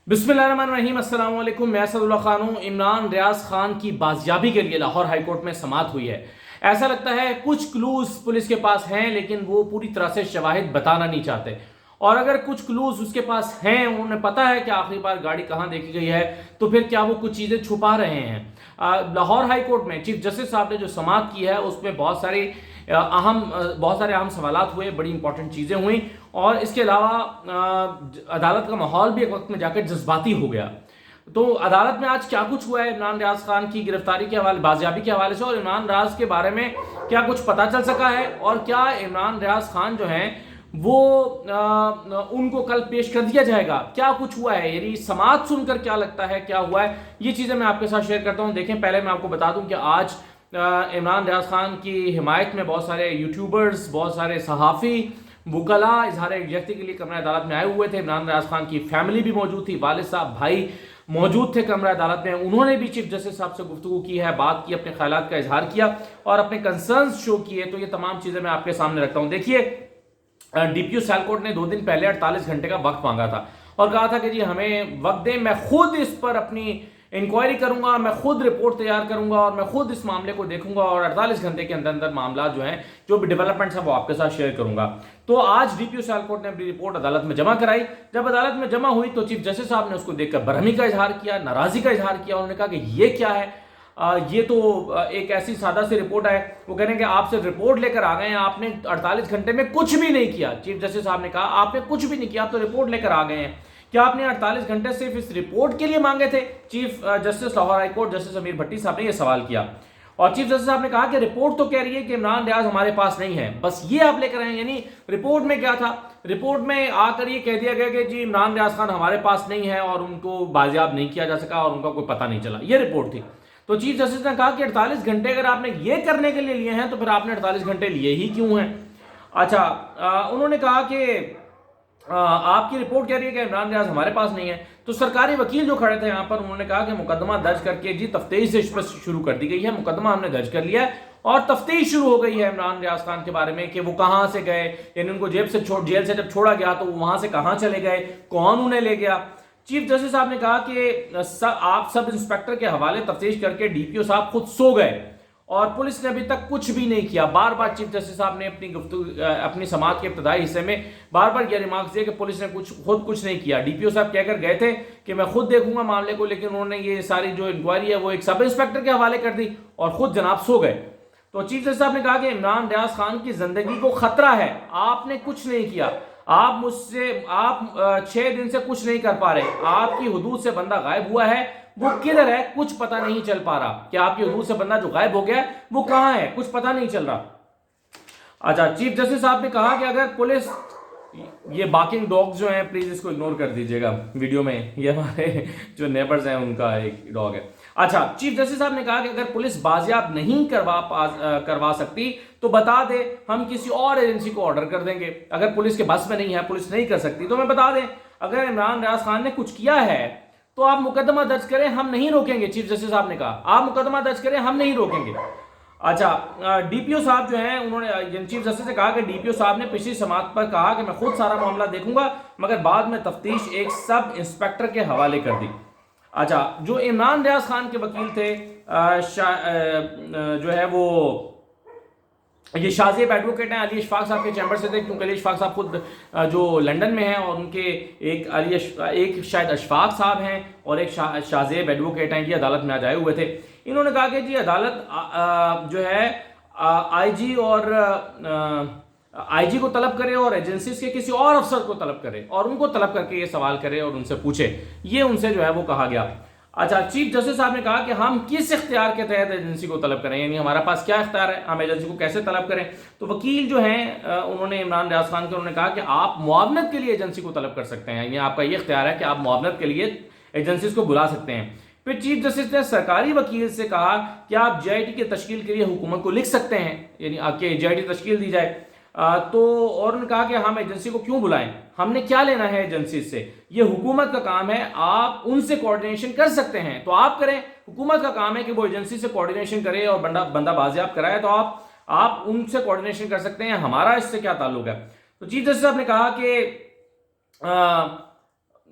बिस्मिल्लाहिर्रहमानिर्रहीम, अस्सलाम वालेकुम। मैं असदुल्ला खान हूँ। इमरान रियाज खान की बाजियाबी के लिए लाहौर हाई कोर्ट में समाअत हुई है। ऐसा लगता है कुछ क्लूज पुलिस के पास हैं, लेकिन वो पूरी तरह से शवाहिद बताना नहीं चाहते। और अगर कुछ क्लूज उसके पास हैं, उन्हें पता है कि आखिरी बार गाड़ी कहाँ देखी गई है, तो फिर क्या वो कुछ चीज़ें छुपा रहे हैं। लाहौर हाई कोर्ट में चीफ जस्टिस साहब ने जो समाअत की है, उसमें बहुत सारे अहम सवालात हुए, बड़ी इंपॉर्टेंट चीज़ें हुई। और इसके अलावा अदालत का माहौल भी एक वक्त में जाकर जज्बाती हो गया। तो अदालत में आज क्या कुछ हुआ है इमरान रियाज खान की गिरफ्तारी के हवाले, बाजियाबी के हवाले से, और इमरान रियाज के बारे में क्या कुछ पता चल सका है, और क्या इमरान रियाज खान जो हैं वो उनको कल पेश कर दिया जाएगा, क्या कुछ हुआ है, यानी समाअत सुनकर क्या लगता है क्या हुआ है, ये चीज़ें मैं आपके साथ शेयर करता हूँ। देखें, पहले मैं आपको बता दूं कि आज इमरान रियाज खान की हिमायत में बहुत सारे यूट्यूबर्स, बहुत सारे सहाफ़ी, वकला इजहार यकजहती के लिए कमरा अदालत में आए हुए थे। इमरान रियाज खान की फैमिली भी मौजूद थी, वालिद साहब, भाई मौजूद थे कमरा अदालत में। उन्होंने भी चीफ जस्टिस साहब से गुफ्तगू की है, बात की, अपने ख्यालात का इजहार किया और अपने कंसर्न्स शो किए। तो ये तमाम चीज़ें मैं आपके सामने रखता हूँ। देखिए, डीपीओ सियालकोट ने 2 दिन पहले 48 घंटे का वक्त मांगा था और कहा था कि जी हमें वक्त दें, मैं खुद इस पर अपनी इंक्वायरी करूंगा, मैं खुद रिपोर्ट तैयार करूंगा और मैं खुद इस मामले को देखूंगा और 48 घंटे के अंदर अंदर मामला जो है, जो भी डेवलपमेंट्स हैं, वो आपके साथ शेयर करूंगा। तो आज डीपीओ सियालकोट ने अपनी रिपोर्ट अदालत में जमा कराई। जब अदालत में जमा हुई तो चीफ जस्टिस साहब ने उसको देखकर बरहमी का इजहार किया, नाराजगी का इजहार किया। उन्होंने कहा कि ये क्या है, ये तो एक ऐसी सादा सी रिपोर्ट है। वो कह रहे हैं कि आप सिर्फ रिपोर्ट लेकर आ गए हैं, आपने 48 घंटे में कुछ भी नहीं किया। चीफ जस्टिस साहब ने कहा आपने कुछ भी नहीं किया, आप तो रिपोर्ट लेकर आ गए हैं। क्या आपने 48 घंटे सिर्फ इस रिपोर्ट के लिए मांगे थे? Chief justice Lahore high court justice अमीर भट्टी साहब ने यह सवाल किया और चीफ जस्टिस साहब ने कहा कि रिपोर्ट तो कह रही है कि इमरान रियाज हमारे पास नहीं है, बस ये आप लेकर आए। यानी रिपोर्ट में क्या था? रिपोर्ट में आकर ये कह दिया गया कि जी इमरान रियाज खान हमारे पास नहीं है और उनको बाजियाब नहीं किया जा सका और उनका कोई पता नहीं चला, ये रिपोर्ट थी। तो चीफ जस्टिस ने कहा कि 48 घंटे अगर आपने ये करने के लिए लिए हैं तो फिर आपने 48 घंटे लिए ही क्यों हैं? अच्छा, उन्होंने कहा कि आपकी रिपोर्ट कह रही है कि इमरान रियाज हमारे पास नहीं है। तो सरकारी वकील जो खड़े थे यहाँ पर, उन्होंने कहा कि मुकदमा दर्ज करके जी तफ्तीश इस पर शुरू कर दी गई है। मुकदमा हमने दर्ज कर लिया है और तफ्तीश शुरू हो गई है इमरान रियाज खान के बारे में कि वो कहाँ से गए, यानी उनको जेल से जब छोड़ा गया तो वो वहां से कहाँ चले गए, कौन उन्हें ले गया। चीफ जस्टिस साहब ने कहा कि आप सब इंस्पेक्टर के हवाले तफ्तीश करके डीपीओ साहब खुद सो गए और पुलिस ने अभी तक कुछ भी नहीं किया। बार बार चीफ जस्टिस साहब ने अपनी समाअत के इब्तदाई हिस्से में बार बार यह रिमार्क्स दिए कि पुलिस ने खुद कुछ नहीं किया। डीपीओ साहब कहकर गए थे कि मैं खुद देखूंगा मामले को, लेकिन उन्होंने ये सारी जो इंक्वायरी है वो एक सब इंस्पेक्टर के हवाले कर दी और खुद जनाब सो गए। तो चीफ जस्टिस साहब ने कहा कि इमरान रियाज खान की जिंदगी को खतरा है, आपने कुछ नहीं किया, आप 6 दिन से कुछ नहीं कर पा रहे, आपकी हुदूद से बंदा गायब हुआ है, वो किधर है कुछ पता नहीं चल पा रहा, कि आपकी हुदूद से बंदा जो गायब हो गया है वो कहां है, कुछ पता नहीं चल रहा। अच्छा, चीफ जस्टिस साहब ने कहा कि अगर पुलिस, ये बाकिंग डॉग्स जो हैं प्लीज इसको इग्नोर कर दीजिएगा वीडियो में, ये हमारे जो नेबर्स हैं उनका एक डॉग है। अच्छा, चीफ जस्टिस साहब ने कहा कि अगर पुलिस बाजियाब नहीं करवा सकती तो बता दे, हम किसी और एजेंसी को ऑर्डर कर देंगे। अगर पुलिस के बस में नहीं है, पुलिस नहीं कर सकती, तो मैं बता दें अगर इमरान रियाज खान ने कुछ किया है तो आप मुकदमा दर्ज करें, हम नहीं रोकेंगे। चीफ जस्टिस साहब ने कहा आप मुकदमा दर्ज करें, हम नहीं रोकेंगे। अच्छा, डीपीओ साहब जो हैं, उन्होंने चीफ जस्टिस ने कहा कि डीपीओ साहब ने पिछली समाअत पर कहा कि मैं खुद सारा मामला देखूंगा, मगर बाद में तफ्तीश एक सब इंस्पेक्टर के हवाले कर दी। अच्छा, जो इमरान रियाज खान के वकील थे जो है वो ये शाज़ेब एडवोकेट हैं, अली इशफाक साहब के चैम्बर से थे, क्योंकि अली इशफाक साहब खुद जो लंदन में हैं और उनके एक शायद अशफाक साहब हैं और एक शाज़ेब एडवोकेट हैं, ये अदालत में आज आए हुए थे। इन्होंने कहा कि जी अदालत जो है आईजी और आईजी को तलब करे और एजेंसीज के किसी और अफसर को तलब करे और उनको तलब करके ये सवाल करे और उनसे पूछे, ये उनसे जो है वो कहा गया। अच्छा, चीफ जस्टिस साहब ने कहा कि हम किस इख्तियार के तहत एजेंसी को तलब करें, यानी हमारा पास क्या इख्तियार है, हम एजेंसी को कैसे तलब करें। तो वकील जो हैं उन्होंने इमरान रियाज खान के, उन्होंने कहा कि आप मुआवनत के लिए एजेंसी को तलब कर सकते हैं, यानी आपका ये इख्तियार है कि आप मुआवनत के लिए एजेंसीज को बुला सकते हैं। फिर चीफ जस्टिस ने सरकारी वकील से कहा कि आप जेआईटी की तश्कील के लिए हुकूमत को लिख सकते हैं, यानी आपके जेआईटी तश्कील दी जाए। तो और उन्होंने कहा कि हम एजेंसी को क्यों बुलाएं, हमने क्या लेना है एजेंसी से, ये हुकूमत का काम है, आप उनसे कोऑर्डिनेशन कर सकते हैं तो आप करें। हुकूमत का काम है कि वो एजेंसी से कोऑर्डिनेशन करे और बंदा बाजियाब कराए, तो आप उनसे कोऑर्डिनेशन कर सकते हैं, हमारा इससे क्या ताल्लुक है। तो चीफ जस्टिस साहब ने कहा कि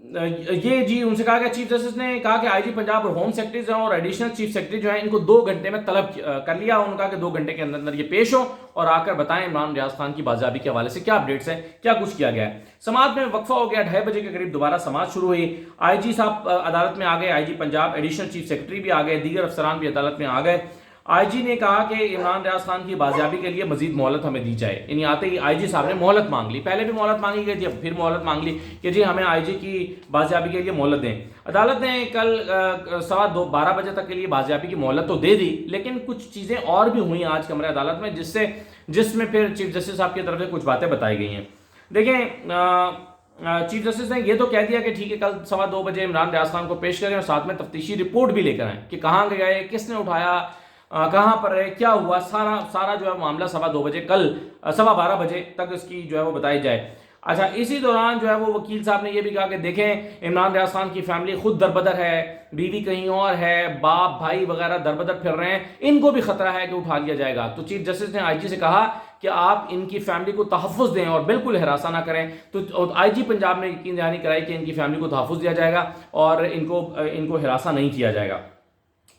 یہ جی ان سے کہا گیا، چیف جسٹس نے کہا کہ آئی جی پنجاب اور ہوم سیکرٹریز ہیں اور ایڈیشنل چیف سیکرٹری جو ہیں ان کو 2 گھنٹے میں طلب کر لیا. انہوں نے کہا کہ 2 گھنٹے کے اندر یہ پیش ہو اور آ کر بتائیں عمران ریاض خان کی بازیابی کے حوالے سے کیا اپڈیٹس ہیں، کیا کچھ کیا گیا ہے. سماعت میں وقفہ ہو گیا، 2:30 بجے کے قریب دوبارہ سماعت شروع ہوئی. آئی جی صاحب عدالت میں آ گئے، آئی جی پنجاب، ایڈیشنل چیف سیکرٹری بھی آ گئے، دیگر افسران بھی عدالت میں آ گئے. آئی جی نے کہا کہ عمران ریاض خان کی بازیابی کے لیے مزید مہلت ہمیں دی جائے. یعنی آتے ہی آئی جی صاحب نے مہلت مانگ لی، پہلے بھی مہلت مانگی گئی تھی، اب پھر مہلت مانگ لی کہ جی ہمیں آئی جی کی بازیابی کے لیے مہلت دیں. عدالت نے کل 12:15 بجے تک کے لیے بازیابی کی مہلت تو دے دی، لیکن کچھ چیزیں اور بھی ہوئیں آج کمرہ عدالت میں جس میں پھر چیف جسٹس صاحب کی طرف سے کچھ باتیں بتائی گئی ہیں. دیکھیں چیف جسٹس نے یہ تو کہہ دیا کہ ٹھیک ہے کل 2:15 بجے عمران ریاض خان کو پیش کریں اور ساتھ میں تفتیشی رپورٹ بھی لے کر آئیں کہ کہاں گئے، کس نے اٹھایا، کہاں پر ہے، کیا ہوا، سارا جو ہے معاملہ 2:15 بجے کل 12:15 بجے تک اس کی جو ہے وہ بتائی جائے. اچھا، اسی دوران جو ہے وہ وکیل صاحب نے یہ بھی کہا کہ دیکھیں عمران ریاض خان کی فیملی خود دربدر ہے، بیوی کہیں اور ہے، باپ بھائی وغیرہ دربدر پھر رہے ہیں، ان کو بھی خطرہ ہے کہ اٹھا لیا جائے گا. تو چیف جسٹس نے آئی جی سے کہا کہ آپ ان کی فیملی کو تحفظ دیں اور بالکل ہراساں نہ کریں. تو آئی جی پنجاب نے یقین دہانی کرائی کہ ان کی فیملی کو تحفظ دیا جائے گا اور ان کو ہراساں نہیں کیا جائے گا.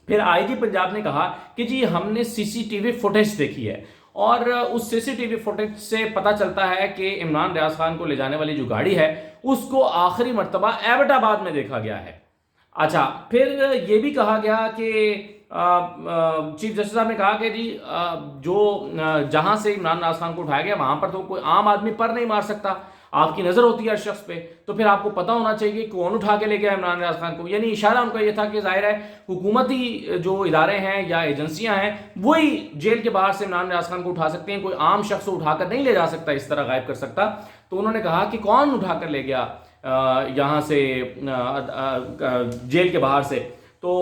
پھر آئی جی پنجاب نے کہا کہ جی ہم نے سی سی ٹی وی فوٹیج دیکھی ہے اور اس سی سی ٹی وی فوٹیج سے پتہ چلتا ہے کہ عمران ریاض خان کو لے جانے والی جو گاڑی ہے اس کو آخری مرتبہ ایبٹ آباد میں دیکھا گیا ہے. اچھا، پھر یہ بھی کہا گیا کہ چیف جسٹس صاحب نے کہا کہ جی جو جہاں سے عمران ریاض خان کو اٹھایا گیا وہاں پر تو کوئی عام آدمی پر نہیں مار سکتا، آپ کی نظر ہوتی ہے ہر شخص پہ، تو پھر آپ کو پتہ ہونا چاہیے کون اٹھا کے لے گیا عمران ریاض خان کو. یعنی اشارہ ان کا یہ تھا کہ ظاہر ہے حکومتی جو ادارے ہیں یا ایجنسیاں ہیں وہی جیل کے باہر سے عمران ریاض خان کو اٹھا سکتے ہیں، کوئی عام شخص کو اٹھا کر نہیں لے جا سکتا، اس طرح غائب کر سکتا. تو انہوں نے کہا کہ کون اٹھا کر لے گیا یہاں سے جیل کے باہر سے. تو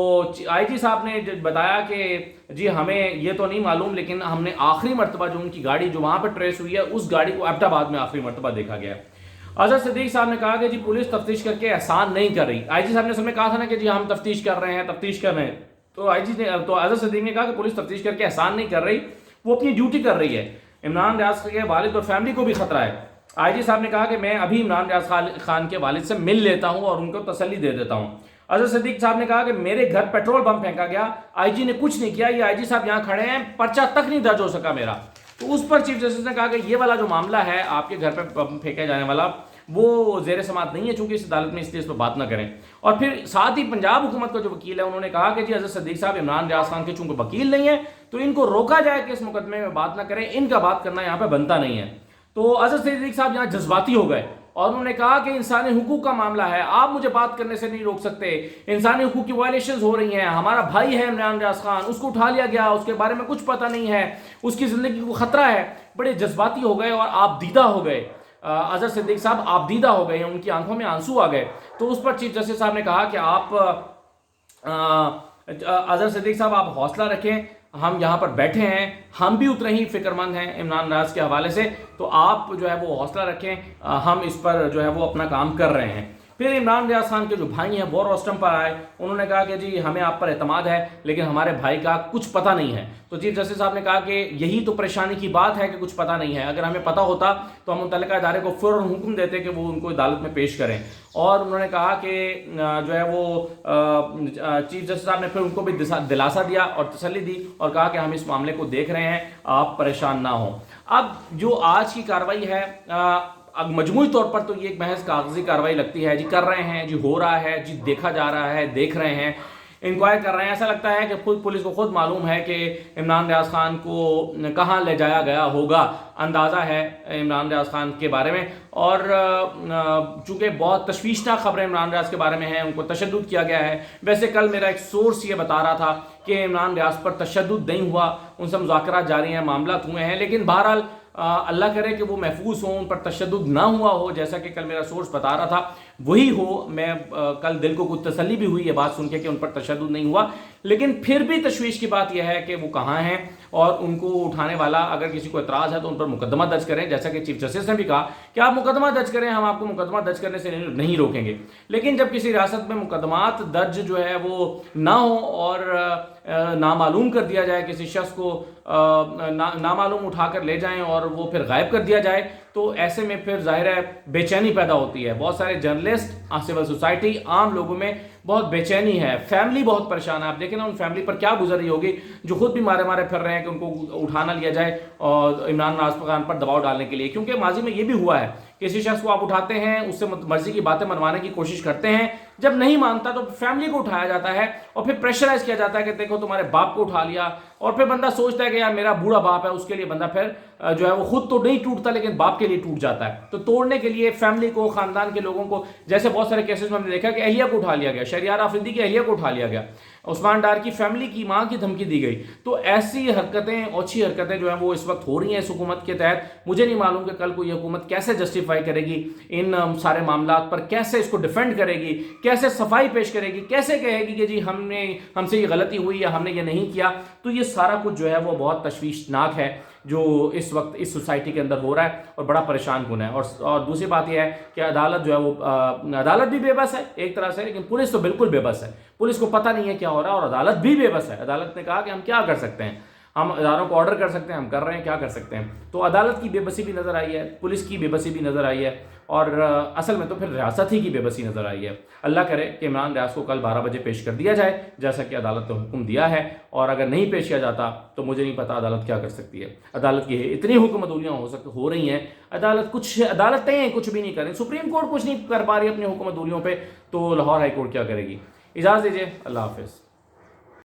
آئی جی صاحب نے بتایا کہ جی ہمیں یہ تو نہیں معلوم، لیکن ہم نے آخری مرتبہ جو ان کی گاڑی جو وہاں پہ ٹریس ہوئی ہے اس گاڑی کو ایبٹ آباد میں آخری مرتبہ دیکھا گیا ہے. اظہر صدیق صاحب نے کہا کہ جی پولیس تفتیش کر کے احسان نہیں کر رہی. آئی جی صاحب نے سب نے کہا تھا نا کہ جی ہم تفتیش کر رہے ہیں. تو اظہر صدیق نے کہا کہ پولیس تفتیش کر کے احسان نہیں کر رہی، وہ اپنی ڈیوٹی کر رہی ہے. عمران ریاض کے والد اور فیملی کو بھی خطرہ ہے. آئی جی صاحب نے کہا کہ میں ابھی عمران ریاض خان کے والد سے مل لیتا ہوں اور ان کو تسلی دے دیتا ہوں. اظہر صدیق صاحب نے کہا کہ میرے گھر پیٹرول بم پھینکا گیا، آئی جی نے کچھ نہیں کیا، یہ آئی جی صاحب یہاں کھڑے ہیں، پرچہ تک نہیں درج ہو سکا میرا. تو اس پر چیف جسٹس نے کہا کہ یہ والا جو معاملہ ہے آپ کے گھر پہ بم پھینکا جانے والا وہ زیر سماعت نہیں ہے چونکہ اس عدالت میں، اس لیے اس پر بات نہ کریں. اور پھر ساتھ ہی پنجاب حکومت کا جو وکیل ہے انہوں نے کہا کہ جی اظہر صدیق صاحب عمران ریاض خان کے چونکہ وکیل نہیں ہے تو ان کو روکا جائے کہ اس مقدمے میں بات نہ کریں، ان کا بات کرنا یہاں پہ بنتا نہیں ہے. تو اظہر صدیق صاحب یہاں جذباتی ہو گئے اور انہوں نے کہا کہ انسانی حقوق کا معاملہ ہے، آپ مجھے بات کرنے سے نہیں روک سکتے، انسانی حقوق کی وائلیشنز ہو رہی ہیں، ہمارا بھائی ہے عمران ریاض خان، اس کو اٹھا لیا گیا، اس کے بارے میں کچھ پتہ نہیں ہے، اس کی زندگی کو خطرہ ہے. بڑے جذباتی ہو گئے اور آپ دیدہ ہو گئے. اظہر صدیق صاحب آپ دیدہ ہو گئے ہیں، ان کی آنکھوں میں آنسو آ گئے. تو اس پر چیف جسٹس صاحب نے کہا کہ آپ اظہر صدیق صاحب آپ حوصلہ رکھیں، ہم یہاں پر بیٹھے ہیں، ہم بھی اتنے ہی فکر مند ہیں عمران ریاض کے حوالے سے، تو آپ جو ہے وہ حوصلہ رکھیں، ہم اس پر جو ہے وہ اپنا کام کر رہے ہیں. پھر عمران ریاض خان کے جو بھائی ہیں وہ روسٹم پر آئے، انہوں نے کہا کہ جی ہمیں آپ پر اعتماد ہے لیکن ہمارے بھائی کا کچھ پتہ نہیں ہے. تو چیف جسٹس صاحب نے کہا کہ یہی تو پریشانی کی بات ہے کہ کچھ پتہ نہیں ہے، اگر ہمیں پتہ ہوتا تو ہم متعلقہ ادارے کو فوراً حکم دیتے کہ وہ ان کو عدالت میں پیش کریں. اور انہوں نے کہا کہ جو ہے وہ چیف جسٹس صاحب نے پھر ان کو بھی دلاسا دیا اور تسلی دی اور کہا کہ ہم اس معاملے کو دیکھ رہے ہیں، آپ پریشان نہ ہوں. اب جو آج کی کارروائی ہے مجموعی طور پر تو یہ ایک محض کاغذی کارروائی لگتی ہے، جی کر رہے ہیں، جی ہو رہا ہے، جی دیکھا جا رہا ہے، دیکھ رہے ہیں، انکوائر کر رہے ہیں. ایسا لگتا ہے کہ خود پولیس کو خود معلوم ہے کہ عمران ریاض خان کو کہاں لے جایا گیا ہوگا، اندازہ ہے عمران ریاض خان کے بارے میں. اور چونکہ بہت تشویشناک خبریں عمران ریاض کے بارے میں ہیں، ان کو تشدد کیا گیا ہے. ویسے کل میرا ایک سورس یہ بتا رہا تھا کہ عمران ریاض پر تشدد نہیں ہوا، ان سے مذاکرات جاری ہیں، معاملات ہوئے ہیں، لیکن بہرحال اللہ کرے کہ وہ محفوظ ہوں، ان پر تشدد نہ ہوا ہو جیسا کہ کل میرا سورس بتا رہا تھا وہی ہو. میں کل دل کو کچھ تسلی بھی ہوئی یہ بات سن کے کہ ان پر تشدد نہیں ہوا، لیکن پھر بھی تشویش کی بات یہ ہے کہ وہ کہاں ہیں اور ان کو اٹھانے والا اگر کسی کو اعتراض ہے تو ان پر مقدمہ درج کریں، جیسا کہ چیف جسٹس نے بھی کہا کہ آپ مقدمہ درج کریں، ہم آپ کو مقدمہ درج کرنے سے نہیں روکیں گے. لیکن جب کسی ریاست میں مقدمات درج جو ہے وہ نہ ہو اور نامعلوم کر دیا جائے، کسی شخص کو نامعلوم اٹھا کر لے جائیں اور وہ پھر غائب کر دیا جائے، تو ایسے میں پھر ظاہر ہے بے چینی پیدا ہوتی ہے. بہت سارے جرنلسٹ जर्नलिस्ट, सिविल सोसाइटी, आम लोगों में बहुत बेचैनी है, फैमिली बहुत परेशान है। आप देखें ना उन फैमिली पर क्या गुजर रही होगी जो खुद भी मारे मारे फिर रहे हैं कि उनको उठाना लिया जाए और इमरान खान पर दबाव डालने के लिए। क्योंकि माजी में ये भी हुआ है, किसी शख्स को आप उठाते हैं, उससे मर्जी की बातें मनवाने की कोशिश करते हैं, जब नहीं मानता तो फैमिली को उठाया जाता है और फिर प्रेशराइज किया जाता है कि देखो तुम्हारे बाप को उठा लिया, और फिर बंदा सोचता है कि यार मेरा बूढ़ा बाप है, उसके लिए बंदा फिर जो है वो खुद तो नहीं टूटता लेकिन बाप के लिए टूट जाता है। तो तोड़ने के लिए फैमिली को, खानदान के लोगों को, जैसे बहुत सारे केसेस में हमने देखा कि अहिया को उठा लिया गया, शहरियार आफरीदी की अहिया को उठा लिया गया, उस्मान डार की फैमिली की मां की धमकी दी गई। तो ऐसी हरकतें, ओछी हरकतें जो है वो इस वक्त हो रही हैं इस हुकूमत के तहत। मुझे नहीं मालूम कि कल को ये हुकूमत कैसे जस्टिफाई करेगी इन सारे मामलात पर, कैसे इसको डिफेंड करेगी, कैसे सफाई पेश करेगी, कैसे कहेगी कि जी हमसे ये गलती हुई या हमने ये नहीं किया। तो ये सारा कुछ जो है वो बहुत तशवीशनाक है जो इस वक्त इस सोसाइटी के अंदर हो रहा है और बड़ा परेशान कुन है। और दूसरी बात यह है कि अदालत जो है वो अदालत भी बेबस है एक तरह से, लेकिन पुलिस तो बिल्कुल बेबस है। पुलिस को पता नहीं है क्या हो रहा है और अदालत भी बेबस है। अदालत ने कहा कि हम क्या कर सकते हैं, हम अदालतों को ऑर्डर कर सकते हैं, हम कर रहे हैं, क्या कर सकते हैं। तो अदालत की बेबसी भी नज़र आई है, पुलिस की बेबसी भी नज़र आई है, और असल में तो फिर रियासत ही की बेबसी नज़र आई है। अल्लाह करे कि इमरान रियाज को कल 12 बजे पेश कर दिया जाए जैसा कि अदालत ने हुक्म दिया है, और अगर नहीं पेश किया जाता तो मुझे नहीं पता अदालत क्या कर सकती है। अदालत की इतनी हुक्मतूलियाँ हो रही हैं, अदालतें कुछ भी नहीं करें, सुप्रीम कोर्ट कुछ नहीं कर पा रही अपनी हुक्मतूलियों पर, तो लाहौर हाई कोर्ट क्या करेगी। इजाज़त दीजिए, अल्लाह हाफिज़।